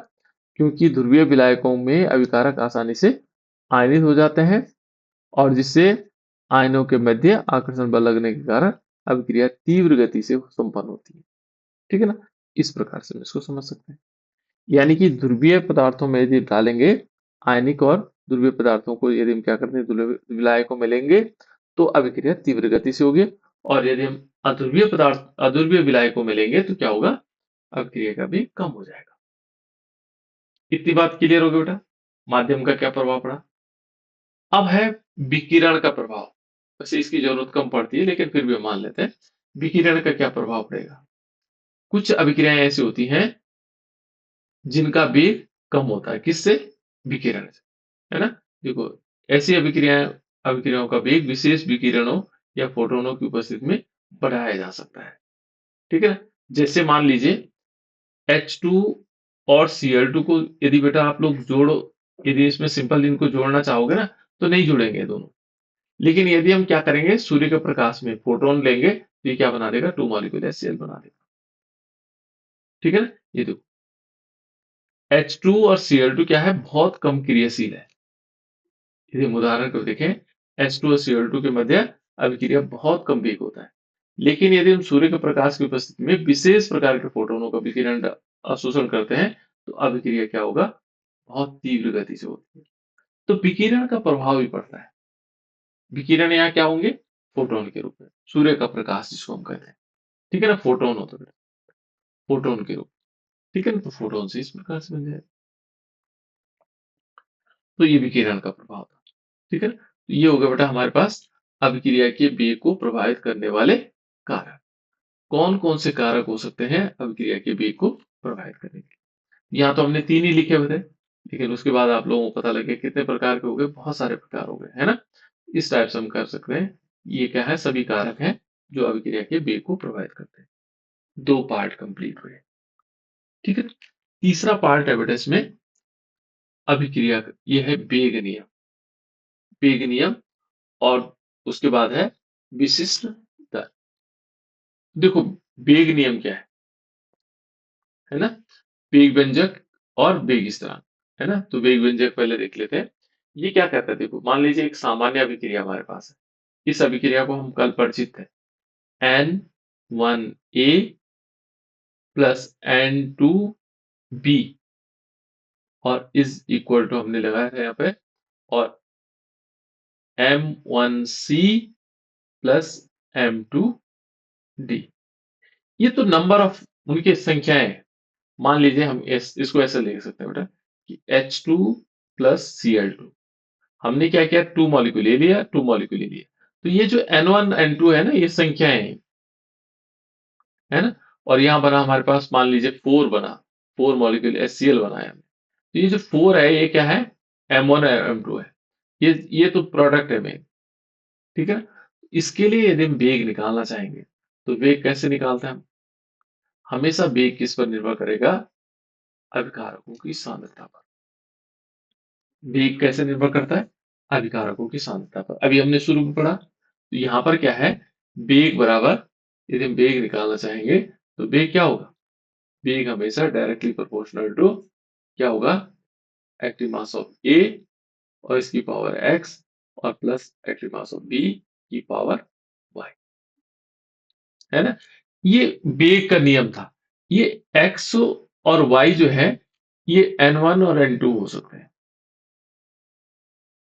क्योंकि ध्रुवीय विलायकों में अभिकारक आसानी से आयनित हो जाते हैं और जिससे आयनों के मध्य आकर्षण बल लगने के कारण अभिक्रिया तीव्र गति से संपन्न होती है। ठीक है ना, इस प्रकार से हम इसको समझ सकते हैं। यानी कि ध्रुवीय पदार्थों में यदि डालेंगे आयनिक और ध्रुवीय पदार्थों को, यदि हम क्या करते हैं, ध्रुवीय विलायकों में लेंगे तो अभिक्रिया तीव्र गति से होगी। और यदि हम अध्रुवीय पदार्थ अध्रुवीय विलायकों में लेंगे तो क्या होगा, अभिक्रिया का भी कम हो जाएगा। इतनी बात क्लियर हो गई बेटा, माध्यम का क्या प्रभाव पड़ा। अब है विकिरण का प्रभाव। वैसे इसकी जरूरत कम पड़ती है लेकिन फिर भी मान लेते हैं, विकिरण का क्या प्रभाव पड़ेगा। कुछ अभिक्रियाएं ऐसी होती हैं जिनका वेग कम होता है, किससे, विकिरण से, है ना। देखो, ऐसी अभिक्रियाओं का वेग विशेष विकिरणों या फोटोनों की उपस्थिति में बढ़ाया जा सकता है। ठीक है ना। जैसे मान लीजिए H2 और Cl2 को यदि बेटा आप लोग जोड़ो, यदि इसमें सिंपल इनको जोड़ना चाहोगे ना तो नहीं जुड़ेंगे दोनों। लेकिन यदि हम क्या करेंगे, सूर्य के प्रकाश में फोटोन लेंगे तो ये क्या बना देगा, 2 मॉलिक्यूल HCl बना देगा। ठीक है ना। ये देखो H2 और Cl2 क्या है, बहुत कम क्रियाशील है। यदि हम उदाहरण को देखें, H2 और Cl2 के मध्य अभिक्रिया बहुत कम वेग होता है। लेकिन यदि हम सूर्य के प्रकाश की उपस्थिति में विशेष प्रकार के फोटोनों का विकिरण अवशोषण करते हैं तो अभिक्रिया क्या होगा, बहुत तीव्र गति से होती है। तो विकिरण का प्रभाव भी पड़ता है। विकिरण यहाँ क्या होंगे, फोटोन के रूप में, सूर्य का प्रकाश जिसको हम कहते हैं। ठीक है ना, फोटोन होता है, फोटोन के रूप। ठीक है ना, तो फोटोन से इस प्रकार से बन जाए। तो ये विकिरण का प्रभाव था। ठीक है ना, तो ये हो गया बेटा हमारे पास अभिक्रिया के वेग को प्रभावित करने वाले कारक। कौन कौन से कारक हो सकते हैं अभिक्रिया के वेग को प्रभावित करने के। यहाँ तो हमने 3 ही लिखे हुए थे, लेकिन उसके बाद आप लोगों को पता लगे कितने प्रकार के हो गए, बहुत सारे प्रकार हो गए, है ना। इस टाइप से हम कर सकते हैं। ये क्या है, सभी कारक हैं जो अभिक्रिया के वेग को प्रभावित करते हैं। 2 पार्ट कंप्लीट हुए। ठीक है, तीसरा पार्ट है बेटा इसमें अभिक्रिया का, ये है वेग नियम। वेग नियम और उसके बाद है विशिष्ट दर। देखो, वेग नियम क्या है ना, वेग व्यंजक और वेग स्थिरांक, है ना। तो वेग व्यंजक पहले देख लेते हैं। ये क्या कहता है, देखो मान लीजिए एक सामान्य अभिक्रिया हमारे पास है। इस अभिक्रिया को हम कल परिचित है, N1A प्लस N2B और इज इक्वल टू हमने लगाया था यहाँ पे, और M1C प्लस M2D। ये तो नंबर ऑफ उनकी संख्याएं हैं। मान लीजिए हम इसको ऐसे लिख सकते हैं बेटा कि H2 प्लस Cl2, हमने क्या किया, 2 मॉलिक्यूल ले लिया, 2 मॉलिक्यूल ले लिया। तो ये जो N1 N2 है ना, ये संख्याएं हैं, है ना। और यहाँ बना हमारे पास, मान लीजिए 4 बना, 4 मॉलिक्यूल HCl बनाया हमने। तो ये जो 4 है ये क्या है, M1 और M2 है। ये तो प्रोडक्ट है मेन। ठीक है ना। इसके लिए यदि हम वेग निकालना चाहेंगे तो वेग कैसे निकालते हैं हम, हमेशा वेग किस पर निर्भर करेगा, अभिकारकों की सांद्रता पर। वेग कैसे निर्भर करता है, अभिकारकों की सांद्रता पर। अभी हमने शुरू में पढ़ा, तो यहाँ पर क्या है, वेग बराबर, यदि हम वेग निकालना चाहेंगे तो वेग क्या होगा, बेग हमेशा डायरेक्टली प्रोपोर्शनल टू क्या होगा, एक्टिव मास ऑफ ए और इसकी पावर एक्स और plus active mass of B की पावर वाई, है ना। ये बेग का नियम था। ये एक्स और वाई जो है ये n1 और n2 हो सकते हैं,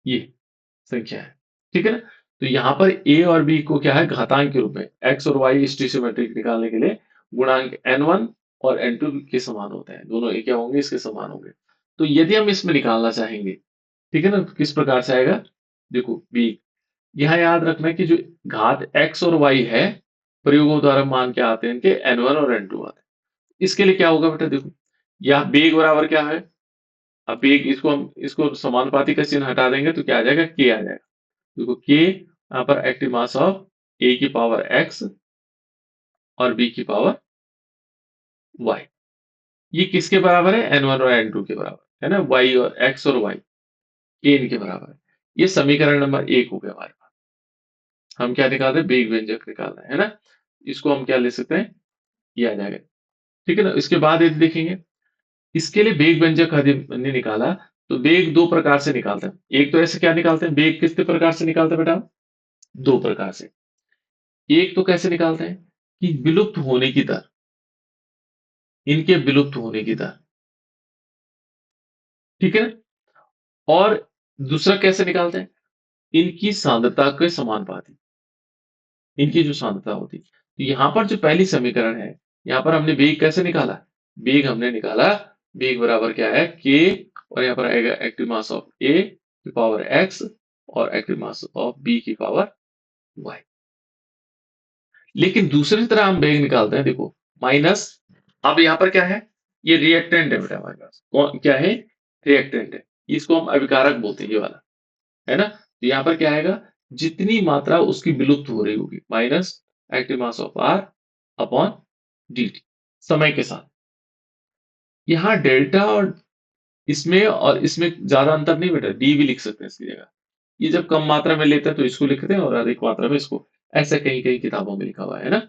ये संख्या है, ठीक है ना। तो यहाँ पर a और b को क्या है, घातांक के रूप में x और y स्टोइचोमेट्रिक निकालने के लिए गुणांक n1 और n2 के समान होते हैं, दोनों क्या होंगे, इसके समान होंगे। तो यदि हम इसमें निकालना चाहेंगे, ठीक है ना, तो किस प्रकार से आएगा, देखो b, यहाँ याद रखना कि जो घात x और y है, प्रयोगों द्वारा मान क्या आते हैं इनके, n1 और n2 आते हैं। इसके लिए क्या होगा बेटा, देखो यहाँ बेग बराबर क्या है, अब बेग इसको हम इसको समानुपाती का चिन्ह हटा देंगे तो क्या आ जाएगा, k आ जाएगा। देखो k यहाँ पर एक्टिव मास ऑफ a की पावर x और b की पावर y, ये किसके बराबर है, n1 और n2 के बराबर, है ना, y और x और y ये इनके बराबर है। ये समीकरण नंबर 1 हो गया हमारे पास। हम क्या निकाल रहे हैं, बेग व्यंजक निकाल रहे हैं, है ना। इसको हम क्या ले सकते हैं, ये आ जाएगा, ठीक है ना। इसके बाद यदि देखेंगे, इसके लिए बेग व्यंजक यदि हमने निकाला तो बेग दो प्रकार से निकालते हैं। एक तो ऐसे क्या निकालते हैं, बेग किस प्रकार से निकालते हैं बेटा, दो प्रकार से। एक तो कैसे निकालते हैं कि विलुप्त होने की दर, इनके विलुप्त होने की दर, ठीक है ना। और दूसरा कैसे निकालते हैं, इनकी सांद्रता के समानुपाती, इनकी जो सांद्रता होती। तो यहां पर जो पहली समीकरण है, यहां पर हमने बेग कैसे निकाला, बेग हमने निकाला, बेग बराबर क्या है, के, और यहां पर आएगा एक्टिव मास ऑफ ए की पावर एक्स और एक्टिव मास ऑफ बी की पावर वाई। लेकिन दूसरी तरह हम बेग निकालते हैं, देखो माइनस, अब यहां पर क्या है, ये रिएक्टेंट है बेटा हमारे पास, कौन क्या है, रिएक्टेंट है, इसको हम अभिकारक बोलते हैं, ये वाला, है ना। तो यहां पर क्या आएगा, जितनी मात्रा उसकी विलुप्त हो रही होगी minus active mass of R upon dt, समय के साथ। यहाँ डेल्टा और इसमें ज्यादा अंतर नहीं बेटा, डी भी लिख सकते हैं इसकी जगह। ये जब कम मात्रा में लेते हैं तो इसको लिखते हैं और अधिक मात्रा में इसको, ऐसा कहीं कहीं किताबों में लिखा हुआ है ना।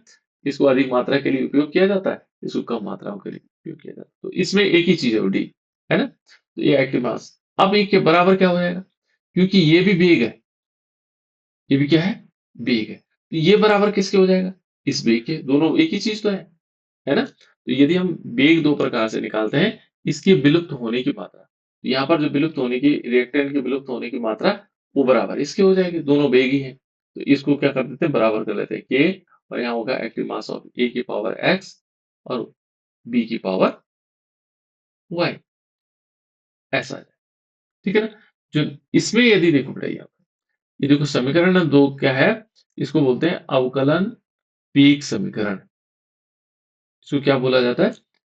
इसको अधिक मात्रा के लिए उपयोग किया जाता है, इसको कम मात्राओं के लिए उपयोग किया जाता है, तो इसमें एक ही चीज है वो डी, है ना। तो ये एक्टिव मास अब एक के बराबर क्या हो जाएगा, क्योंकि ये भी वेग है, ये भी क्या है, वेग है, तो ये बराबर किसके हो जाएगा, इस वेग के, दोनों एक ही चीज तो है ना। तो यदि हम वेग दो प्रकार से निकालते हैं, इसकी विलुप्त होने की मात्रा, तो यहाँ पर जो विलुप्त होने की, रिएक्टेंट की विलुप्त होने की मात्रा वो बराबर इसके हो जाएगी, दोनों वेग ही है, तो इसको क्या कर देते हैं, बराबर कर लेते हैं के, और यहाँ होगा एक्टिव मास ऑफ ए की पावर एक्स और बी की पावर वाई, ऐसा है, ठीक है ना। जो इसमें यदि देखो बेटा, ये देखो समीकरण दो क्या है, इसको बोलते हैं अवकलन वेग समीकरण, इसको क्या बोला जाता है,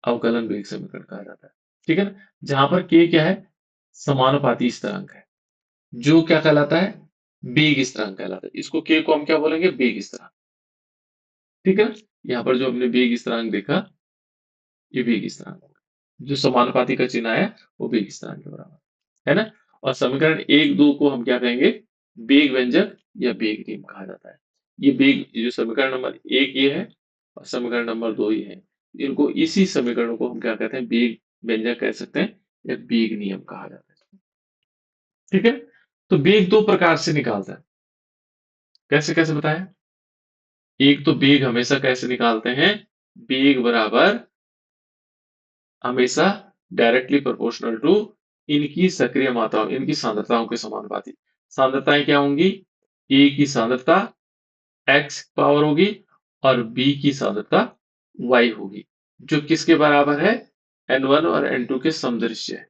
अवकलन वेग समीकरण कहा जाता है, ठीक है ना। जहां पर के क्या है, समानुपाती स्थिरांक है, जो क्या कहलाता है, वेग स्थिरांक कहलाता है, इसको के को हम क्या बोलेंगे, वेग स्थिरांक, ठीक है ना। यहाँ पर जो हमने वेग स्थिरांक देखा, ये वेग स्थिरांक होगा, जो समानुपाती का चिन्ह है वो वेग स्थिरांक के बराबर, है ना। और समीकरण एक दो को हम क्या कहेंगे, वेग व्यंजक या वेग नियम कहा जाता है। ये वेग, जो समीकरण नंबर एक ये है और समीकरण नंबर दो ये है, इनको इसी समीकरण को हम क्या कहते हैं, वेग व्यंजक कह सकते हैं या वेग नियम कहा जाता है, ठीक है। तो वेग दो प्रकार से निकालता है, कैसे कैसे बताएं। एक तो वेग हमेशा कैसे निकालते हैं, वेग बराबर हमेशा डायरेक्टली प्रोपोर्शनल टू इनकी सक्रिय मात्राओं, इनकी सांद्रताओं के समानुपाती। सांद्रताएं क्या होंगी, ए की सांद्रता एक्स पावर होगी और बी की सांद्रता वाई होगी, जो किसके बराबर है, n1 और n2 के समदृश्य है,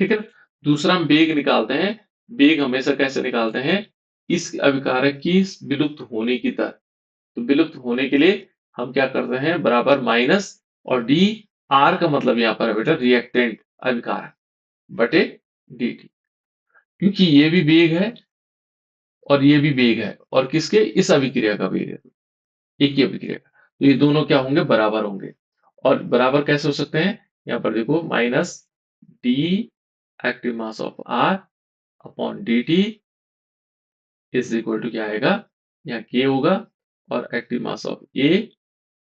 ठीक है। दूसरा हम वेग निकालते हैं, वेग हमेशा कैसे निकालते हैं, इस अभिकारक की विलुप्त होने की दर, तो विलुप्त होने के लिए हम क्या करते हैं, बराबर माइनस और डी, आर का मतलब यहाँ पर है बेटा रिएक्टेंट अभिकारक बटे डी टी, क्योंकि ये भी वेग है और ये भी वेग है, और किसके, इस अभिक्रिया का वेग है, एक ही अभिक्रिया का, तो ये दोनों क्या होंगे, बराबर होंगे। और बराबर कैसे हो सकते हैं, यहाँ पर देखो minus D active mass of R upon D T is equal to क्या आएगा, यहाँ के होगा और एक्टिव मास ऑफ ए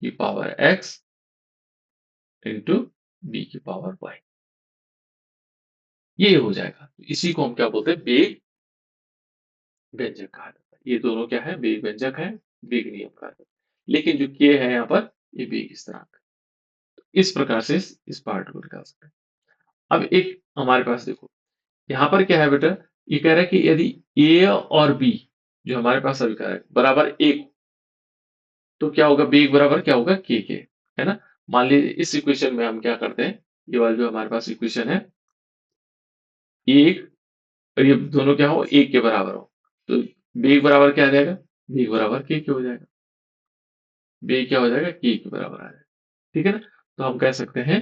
की पावर एक्स इंटू बी की पावर वाई, ये हो जाएगा। इसी को हम क्या बोलते हैं, वेग व्यंजक कहा जाता है। ये दोनों क्या है, वेग व्यंजक है, वेग नियम कहा जाता है। लेकिन जो के है यहाँ पर, ये वेग स्थिरांक। इस प्रकार से इस पार्ट को निकाल सकते हैं। अब एक हमारे पास देखो, यहाँ पर क्या है बेटा, ये कह रहा है कि यदि ए और बी जो हमारे पास अभिकार है बराबर एक, तो क्या होगा, वेग बराबर क्या होगा, के, है ना। मान लीजिए इस इक्वेशन में हम क्या करते हैं, ये वाला जो हमारे पास इक्वेशन है, एक और ये दोनों क्या हो, एक के बराबर हो, तो वेग बराबर क्या आ जाएगा, वेग बराबर के हो जाएगा, वेग क्या हो जाएगा, के बराबर आ जाएगा। ठीक है ना। तो हम कह सकते हैं,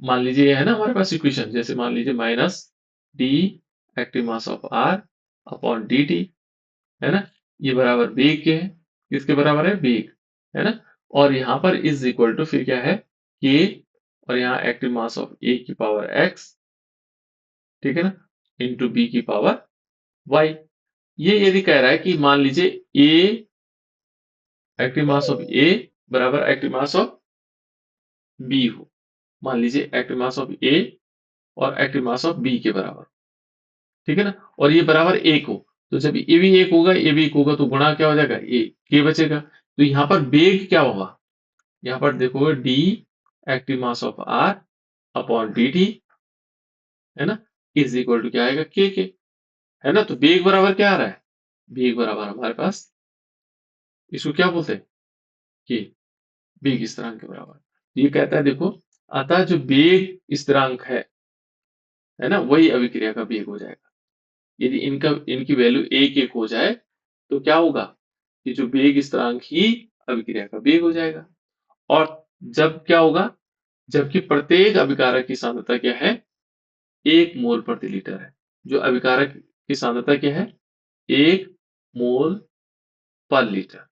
मान लीजिए ये है ना हमारे पास इक्वेशन, जैसे मान लीजिए minus D active mass of R upon D T, है ना, ये बराबर वेग के है, किसके बराबर है, वेग, है ना। और यहाँ पर इज इक्वल टू फिर क्या है, के, और यहाँ एक्टिव मास ऑफ ए की पावर एक्स, ठीक है ना, इंटू बी की पावर वाई। ये यदि कह रहा है कि मान लीजिए ए एक्टिव मास ऑफ ए बराबर एक्टिव मास ऑफ बी हो, मान लीजिए एक्टिव मास ऑफ ए और एक्टिव मास ऑफ बी के बराबर, ठीक है ना, और ये बराबर एक हो, तो जब ये भी एक होगा, ये भी एक होगा, तो गुणा क्या हो जाएगा, ए के बचेगा। तो यहाँ पर वेग क्या होगा, यहाँ पर देखो D active mass of R upon D T, है ना, इज इक्वल टू क्या आएगा, के, है ना। तो वेग बराबर क्या आ रहा है, वेग बराबर हमारे पास, इसको क्या बोलते हैं, के, वेग स्थिरांक के बराबर। तो ये कहता है देखो, अतः जो वेग स्थिरांक है ना, वही अभिक्रिया का वेग हो जाएगा। यदि इनकी वैल्यू एक एक हो जाए, तो क्या होगा, कि जो वेग स्थिरांक ही अभिक्रिया का वेग हो जाएगा। और जब क्या होगा, जबकि प्रत्येक अभिकारक की सांद्रता क्या है, 1 मोल प्रति लीटर है। जो अभिकारक की सांद्रता क्या है, 1 मोल पर लीटर।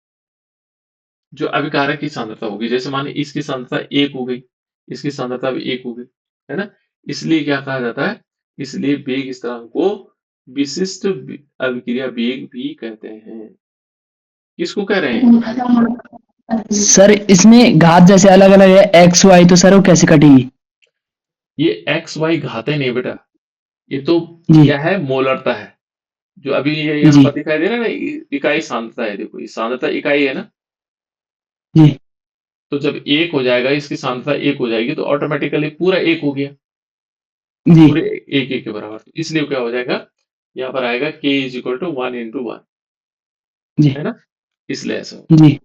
जो अभिकारक की सांद्रता होगी, जैसे मानिए इसकी सांद्रता 1 हो गई, इसकी सांद्रता भी 1 हो गई, है ना। इसलिए क्या कहा जाता है, इसलिए वेग स्थिरांक को विशिष्ट अभिक्रिया वेग भी कहते हैं। किसको कह रहे हैं, सर इसमें घात जैसे अलग अलग है एक्स वाई, तो सर वो कैसे कटेगी? ये एक्स वाई घाते नहीं बेटा, ये तो जी क्या है, मोलरता है। जो अभी ये यहाँ जी पर दिखाई दे रहा है ना, इकाई सांद्रता है, देखो ये सांद्रता इकाई है ना। जी तो जब एक हो जाएगा, इसकी सांद्रता एक हो जाएगी, तो ऑटोमेटिकली पूरा एक हो गया, जी पूरे एक एक के बराबर। तो इसलिए क्या हो जाएगा, यहाँ पर आएगा के इज इक्वल टू 1 × 1, जी है ना, इसलिए ऐसा हो, जी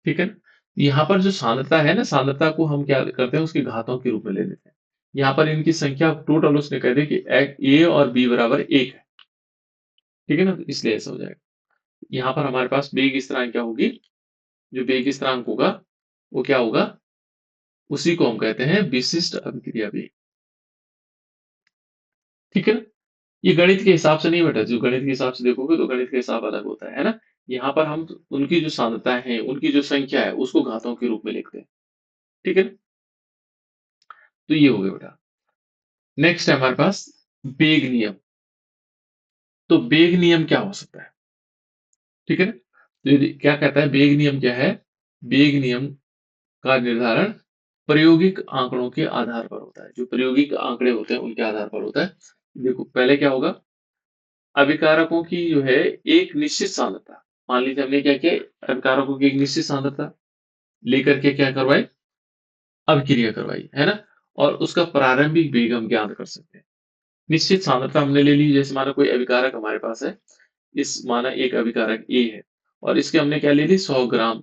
ठीक है ना। यहाँ पर जो सांद्रता है ना, सांद्रता को हम क्या करते हैं, उसके घातों के रूप में ले लेते हैं। यहाँ पर इनकी संख्या टोटल उसने कह दी कि ए और बी बराबर एक है, ठीक है ना, तो इसलिए ऐसा हो जाएगा। यहाँ पर हमारे पास वेग स्थिरांक क्या होगी, जो वेग स्थिरांक होगा वो क्या होगा, उसी को हम कहते हैं विशिष्ट अभिक्रिया वेग, ठीक है ना। ये गणित के हिसाब से नहीं बेटा, जो गणित के हिसाब से देखोगे तो गणित का हिसाब अलग होता है ना। यहाँ पर हम उनकी जो सांद्रताएं हैं, उनकी जो संख्या है, उसको घातों के रूप में लिखते हैं, ठीक है ना। तो ये हो गया बेटा। नेक्स्ट है हमारे पास वेग नियम। तो वेग नियम क्या हो सकता है, ठीक है ना। तो क्या कहता है, वेग नियम क्या है, वेग नियम का निर्धारण प्रायोगिक आंकड़ों के आधार पर होता है। जो प्रायोगिक आंकड़े होते हैं उनके आधार पर होता है। देखो पहले क्या होगा, अभिकारकों की जो है एक निश्चित सांद्रता, मान लीजिए हमने क्या किया, अभिकारकों की एक निश्चित सांद्रता लेकर के क्या करवाई, अभिक्रिया करवाई, है ना। और उसका प्रारंभिक वेग हम ज्ञात कर सकते हैं। निश्चित सांद्रता हमने ले ली, जैसे माना कोई अभिकारक हमारे पास है, इस माना एक अभिकारक ए है, और इसके हमने क्या ले ली, 100 ग्राम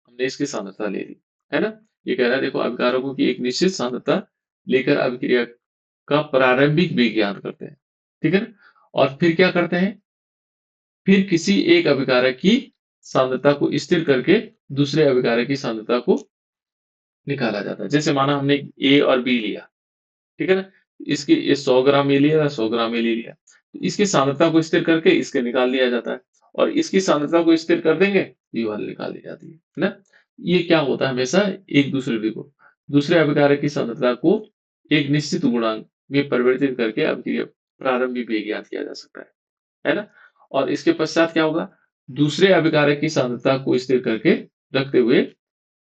हमने इसकी सांद्रता ले ली, है ना। ये कह रहा है देखो, अभिकारकों की एक निश्चित सांद्रता लेकर अभिक्रिया का प्रारंभिक वेग ज्ञात करते हैं, ठीक है ना। और फिर क्या करते हैं, फिर किसी एक अभिकारक की सांद्रता को स्थिर करके दूसरे अभिकारक की सांद्रता को निकाला जाता है। जैसे माना हमने ए और बी लिया, ठीक है ना, इसकी ये 100 ग्राम ये लिया, 100 ग्राम ये ले लिया, तो इसकी सांद्रता को स्थिर करके इसके निकाल दिया जाता है, और इसकी सांद्रता को स्थिर कर देंगे, ये वाली निकाल दी जाती है ना। ये क्या होता है, हमेशा एक दूसरे को, दूसरे अभिकारक की सांद्रता को एक निश्चित गुणांक में परिवर्तित करके अभिक्रिया प्रारंभिक वेग ज्ञात किया जा सकता है ना। और इसके पश्चात क्या होगा, दूसरे अभिकारक की सांद्रता को स्थिर करके रखते हुए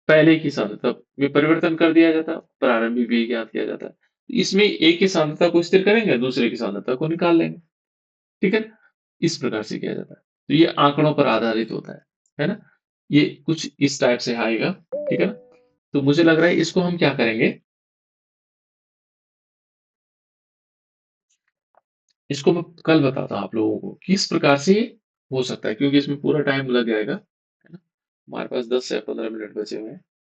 पहले की सांद्रता में परिवर्तन कर दिया जाता है, प्रारंभिक वेग ज्ञात किया जाता है। इसमें एक की सांद्रता को स्थिर करेंगे, दूसरे की सांद्रता को निकाल लेंगे, ठीक है? इस प्रकार से किया जाता है। तो ये आंकड़ों पर आधारित होता है ना? ये कुछ इस टाइप से आएगा, ठीक है ना? तो मुझे लग रहा है इसको हम क्या करेंगे, इसको मैं कल बताता हूँ आप लोगों को किस प्रकार से ये हो सकता है, क्योंकि इसमें पूरा टाइम लग जाएगा, है ना? हमारे पास 10 से 15 मिनट बचे हुए हैं।